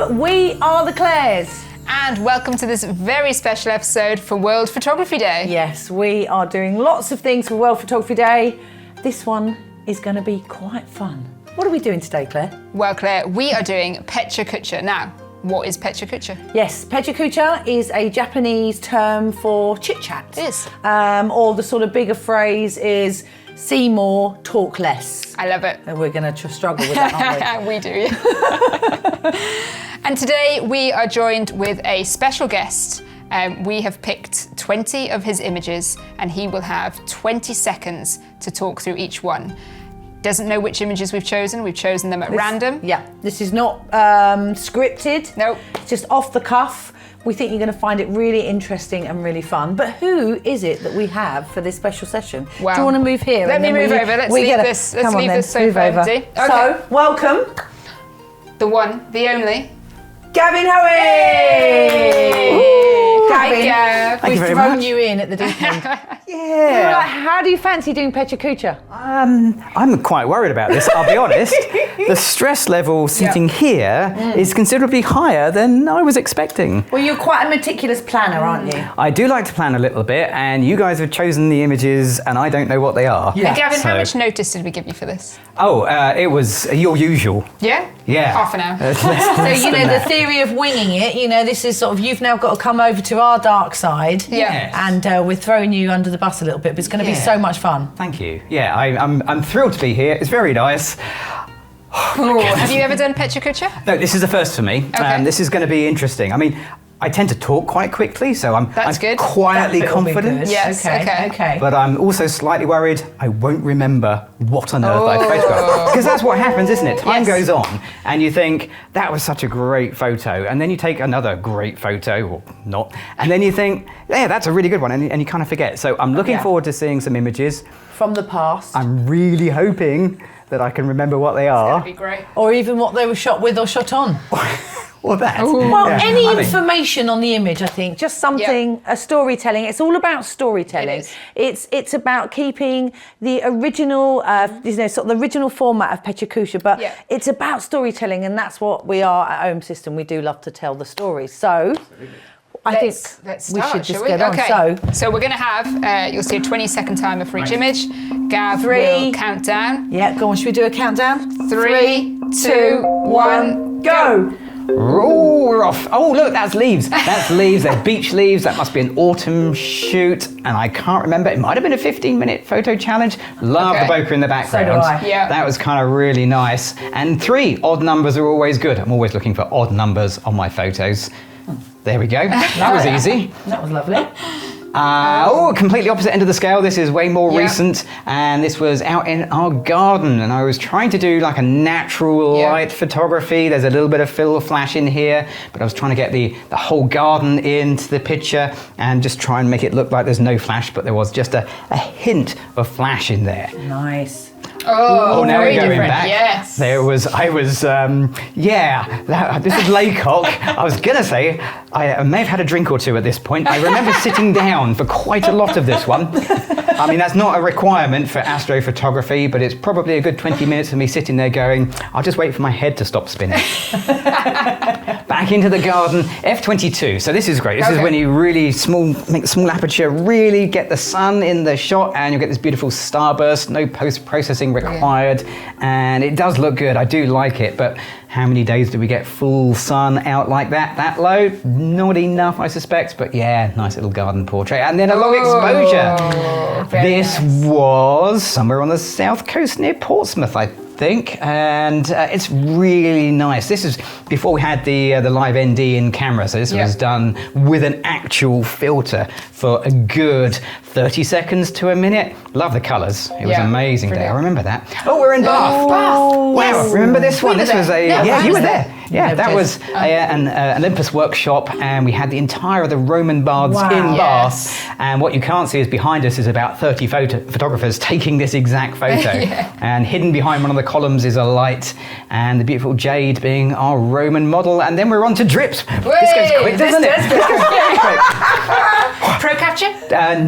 Hello, we are the Claires. And welcome to this very special episode for World Photography Day. Yes, we are doing lots of things for World Photography Day. This one is going to be quite fun. What are we doing today, Claire? Well, Claire, we are doing PechaKucha. Now, what is PechaKucha? Yes, PechaKucha is a Japanese term for chit-chat. It is. Or the sort of bigger phrase is see more, talk less. I love it. And we're going to struggle with that, aren't we? We do, yeah. And today we are joined with a special guest. We have picked 20 of his images and he will have 20 seconds to talk through each one. Doesn't know which images we've chosen them at random. Yeah, this is not scripted. Nope. It's just off the cuff. We think you're going to find it really interesting and really fun. But who is it that we have for this special session? Wow. Do you want to move here? Let me move over. Let's leave this sofa empty. Okay. So, welcome. The one, the only. Gavin Hoey! Hi, Gav. We've thrown you in at the deep end. Yeah. How do you fancy doing PechaKucha? I'm quite worried about this, I'll be honest. The stress level sitting here is considerably higher than I was expecting. Well, you're quite a meticulous planner, aren't you? I do like to plan a little bit, and you guys have chosen the images and I don't know what they are. Yeah. Gavin, how much notice did we give you for this? Oh, it was your usual. Yeah? Yeah. Half an hour. So, you know, the theory of winging it, you know, this is sort of, you've now got to come over to our dark side. Yeah. And we're throwing you under the bus a little bit, but it's going to be so much fun. Thank you. Yeah, I'm thrilled to be here. It's very nice. Oh, have you ever done PechaKucha? No, this is the first for me. Okay. This is going to be interesting. I mean, I tend to talk quite quickly, so I'm good. quietly That bit will be confident. good. Yes, okay. But I'm also slightly worried I won't remember what on earth I photographed. Because that's what happens, isn't it? Time goes on and you think, that was such a great photo. And then you take another great photo, or not. And then you think, yeah, that's a really good one. And you kind of forget. So I'm looking forward to seeing some images. From the past. I'm really hoping that I can remember what they are. That'd be great. Or even what they were shot with or shot on. Or that. Well, any information on the image, I think, just something, a storytelling. It's all about storytelling. It's about keeping the original, sort of the original format of PechaKucha, but it's about storytelling, and that's what we are at OMSYSTEM. We do love to tell the stories. So, I think let's we start, should just shall we? get on. So we're going to have, you'll see a 20-second timer for each image. Gav will count down. Yeah, go on. Should we do a countdown? 3, 2, 1, go! Oh, we're off. Oh, look, that's leaves. That's leaves. They're beach leaves. That must be an autumn shoot. And I can't remember. It might have been a 15-minute photo challenge. Love the bokeh in the background. So do I. Yeah. That was kind of really nice. And 3, odd numbers are always good. I'm always looking for odd numbers on my photos. There we go. That was easy. That was lovely. Completely opposite end of the scale. This is way more recent, and this was out in our garden, and I was trying to do like a natural light photography. There's a little bit of fill flash in here, but I was trying to get the whole garden into the picture and just try and make it look like there's no flash, but there was just a hint of flash in there. Nice. Oh, now very we're going different. back. Yes. This is Laycock. I was gonna say, I may have had a drink or two at this point. I remember sitting down for quite a lot of this one. I mean, that's not a requirement for astrophotography, but it's probably a good 20 minutes of me sitting there going, I'll just wait for my head to stop spinning. Back into the garden, f22. So this is great. This is when you really make the small aperture, really get the sun in the shot, and you'll get this beautiful starburst, no post-processing required, and it does look good. I do like it, but how many days do we get full sun out like that low? Not enough, I suspect, but yeah, nice little garden portrait. And then a long exposure. This was somewhere on the south coast near Portsmouth, I think, and it's really nice. This is before we had the live ND in camera, so this was done with an actual filter for a good 30 seconds to a minute. Love the colours. It was an amazing day. I remember that. Oh, we're in Bath. Bath. Wow, remember this one? This was you were there. Yeah, that was an Olympus workshop, and we had the entire of the Roman baths in Bath. And what you can't see is behind us is about 30 photographers taking this exact photo. And hidden behind one of the columns is a light, and the beautiful Jade being our Roman model. And then we're on to drips. This goes quick, doesn't it? This goes very quick. Pro capture?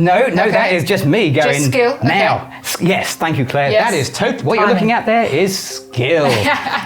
No, that is just me going, Just skill. now, Yes, thank you, Claire. Yes. That is total. What you're looking at there is skill.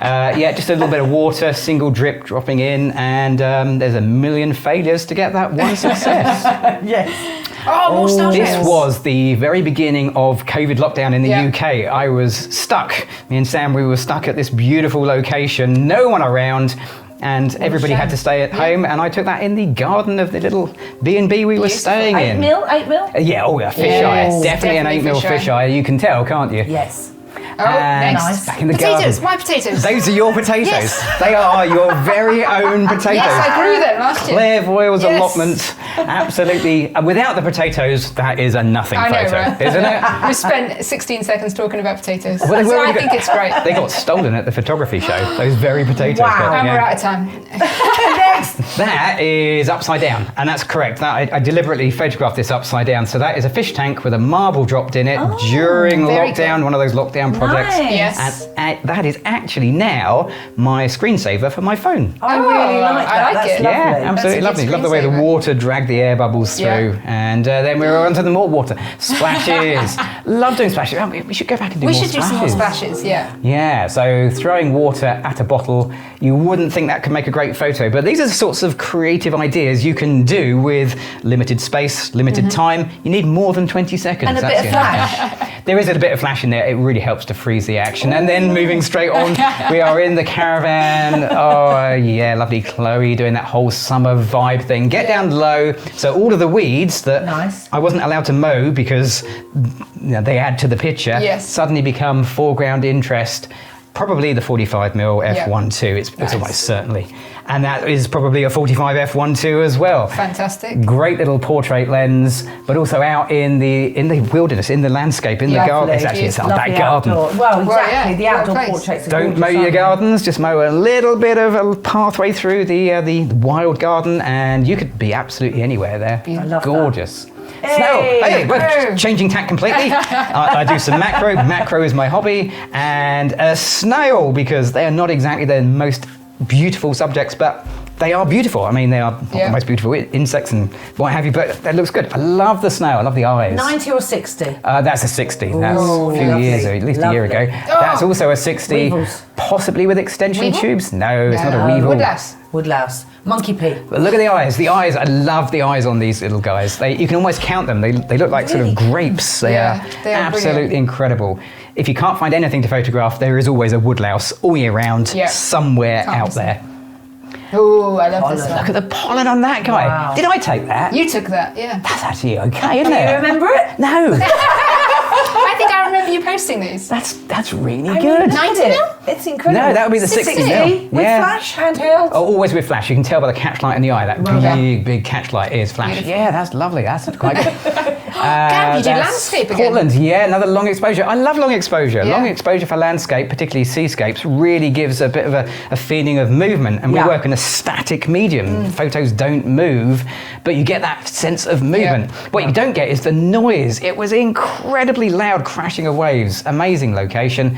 Yeah, just a little bit of water, single drip dropping in, and there's a million failures to get that one success. Yes. Oh, more star This trails. was the very beginning of COVID lockdown in the UK. I was stuck. Me and Sam, we were stuck at this beautiful location, no one around. And everybody had to stay at home, and I took that in the garden of the little B&B we were staying in. 8 mil? Yeah, oh yeah, fisheye. Yes, Definitely an 8 mil definitely fisheye. You can tell, can't you? Yes. Oh, And next. back in the Potatoes. garden. My potatoes. Those are your potatoes. Yes. They are your very own potatoes. Yes, I grew them last year. Claire Voil's Yes. allotment. Absolutely. And without the potatoes, that is a nothing I know, photo, right? isn't it? We spent 16 seconds talking about potatoes. Well, So I really think good. it's great. They got stolen at the photography show. Those very potatoes. Wow. but, And yeah. we're out of time. Next. That is upside down, and that's correct. That I deliberately photographed this upside down. So that is a fish tank with a marble dropped in it during very lockdown, cool. one of those lockdown projects. Nice. Yes. And that is actually now my screensaver for my phone. I really like that. I like That's it. lovely. Yeah, absolutely That's a lovely. good Love the way the screensaver. water dragged the air bubbles through, Yeah. and then we were onto the more water splashes. Love doing splashes. Oh, we should go back and do We more should do splashes. some more splashes, yeah. Yeah, so throwing water at a bottle, you wouldn't think that could make a great photo, but these are the sorts of creative ideas you can do with limited space, limited time. You need more than 20 seconds. And a That's bit of the only flash. thing. There is a bit of flash in there. It really helps to freeze the action. And then moving straight on, we are in the caravan. Oh, yeah, lovely Chloe doing that whole summer vibe thing. Get down low. So all of the weeds that Nice. I wasn't allowed to mow because they add to the picture Yes. suddenly become foreground interest. Probably the 45mm f1.2. It's Nice. almost certainly. And that is probably a 45 f1.2 as well. Fantastic. Great little portrait lens, but also out in the wilderness, in the landscape, in the garden. It's actually a back garden. Outdoor. Well, exactly. yeah, The what a outdoor place. portraits. Are Don't gorgeous, mow your aren't they? gardens, just mow a little bit of a pathway through the wild garden, and you could be absolutely anywhere there. I love that. Gorgeous. Hey, Snail. Hey, we're oh. changing tack completely. I do some macro. Macro is my hobby, and a snail, because they are not exactly the most beautiful subjects, but they are beautiful. I mean, they are not the most beautiful insects and what have you, but that looks good. I love the snail. I love the eyes. 90 or 60? That's a 60. That's Ooh, a few lovely. years, at least a year ago. Lovely. That's also a 60, Weevils. possibly with extension Weevil? tubes. No, it's not a No. weevil. Woodlouse. Woodlouse. Monkey pea. But look at the eyes. The eyes, I love the eyes on these little guys. You can almost count them. They look like sort of grapes. They Yeah, are they are absolutely brilliant. incredible. If you can't find anything to photograph, there is always a woodlouse all year round, Yeah. somewhere out 100%. there. Oh, I love this Pollen. one. Look at the pollen on that guy. Wow. Did I take that? You took that, yeah. That's actually okay, isn't Do you it? remember it? No, I think I remember you posting these. that's really I good. did 90 it. mil? It's incredible. No, that would be the 60 mil. with Yeah. flash, handheld. Oh, always with flash. You can tell by the catchlight in the eye. That Well done. big catchlight is flash. Beautiful. Yeah, that's lovely. That's quite good. Gav, you did That's landscape again. Portland, yeah, another long exposure. I love long exposure. Yeah. Long exposure for landscape, particularly seascapes, really gives a bit of a feeling of movement. And we Yeah. work in a static medium. Photos don't move, but you get that sense of movement. What you don't get is the noise. It was incredibly loud crashing of waves. Amazing location.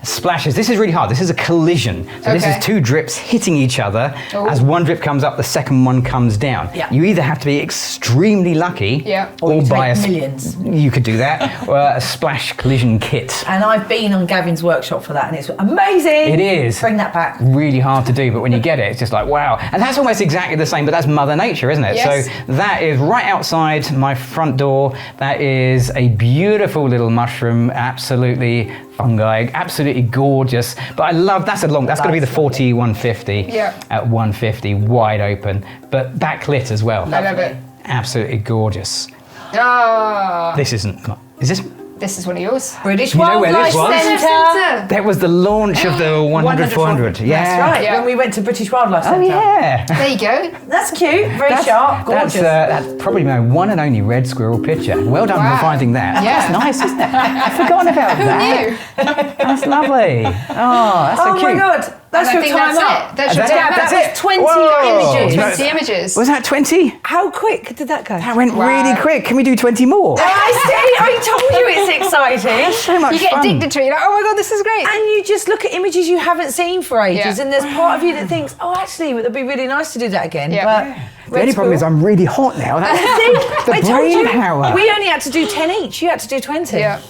Splashes. This is really hard. This is a collision. So this Okay. is two drips hitting each other. Oh. As one drip comes up, the second one comes down. Yeah. You either have to be extremely lucky Yeah. Or you buy take a millions. You could do that, or a splash collision kit. And I've been on Gavin's workshop for that, and it's amazing. It is. Bring that back. Really hard to do, but when you get it, it's just like, wow. And that's almost exactly the same, but that's Mother Nature, isn't it? Yes. So that is right outside my front door. That is a beautiful little mushroom, absolutely fungi, absolutely gorgeous. But I love, that's going to be the 40-150 Yeah. at 150, wide open, but backlit as well. I love it. Absolutely gorgeous. Ah, This isn't, is this? this is one of yours. British You know where Wildlife this was? Centre. That was the launch of the 100-400. Yeah. That's right. Yeah. When we went to British Wildlife Oh Centre. yeah. There you go. That's cute. Very sharp. Gorgeous. That's probably my one and only red squirrel picture. Well done Wow. for finding that. Yeah. That's nice, isn't it? I've forgotten about Who that. knew? That's lovely. Oh, that's so Oh cute. my God. That's And I your think time that's up. it. That's your That's time it, up. that's it. 20 Whoa. images. 20 images. Was that 20? How quick did that go? That went Wow. really quick. Can we do 20 more? I see. I told you it's exciting. So much You get fun. addicted to it. You're like, oh my God, this is great. And you just look at images you haven't seen for ages, Yeah. and there's part of you that thinks, oh, actually, it'd be really nice to do that again. Yeah. But The only problem is I'm really hot now. That's See, the I told brain you, power. we only had to do 10 each. You had to do 20. Yeah.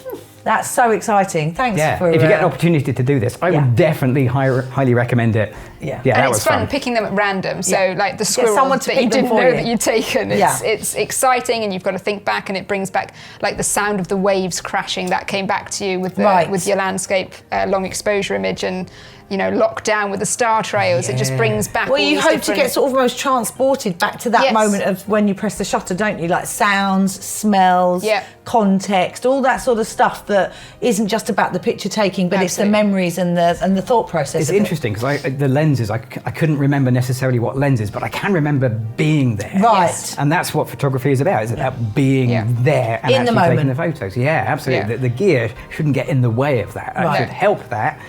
That's so exciting. Thanks for... if you get an opportunity to do this, I would definitely highly recommend it. Yeah, that and was it's fun picking them at random. So like the squirrel someone to that you pick them didn't for know you. that you'd taken. It's exciting, and you've got to think back, and it brings back like the sound of the waves crashing that came back to you with the, with your landscape long exposure image, and locked down with the star trails. It just brings back. Well, you hope to get sort of almost transported back to that moment of when you press the shutter, don't you? Like sounds, smells, context, all that sort of stuff that isn't just about the picture taking, but it's the memories and the thought process. It's interesting because the lenses, I couldn't remember necessarily what lenses, but I can remember being there. Right. And that's what photography is about. It's about being there and in the actually moment. taking the photos. Yeah, absolutely. The gear shouldn't get in the way of that. It should help that.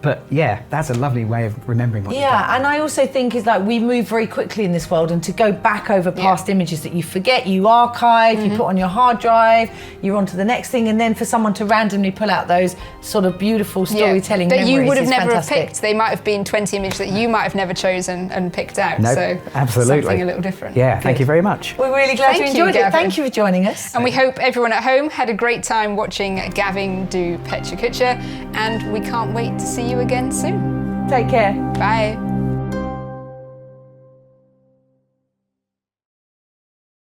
But yeah, that's a lovely way of remembering what you've done. And I also think is like we move very quickly in this world, and to go back over past images that you forget, you archive, you put on your hard drive, you're on to the next thing, and then for someone to randomly pull out those sort of beautiful storytelling that memories you would have is never fantastic. have picked. They might have been 20 images that you might have never chosen and picked out. No, so absolutely. something a little different. Yeah, thank you very much. We're really glad you enjoyed it. Gavin. Thank you for joining us. And we hope everyone at home had a great time watching Gavin do PechaKucha, and we can't wait to see you again soon. Take care. Bye.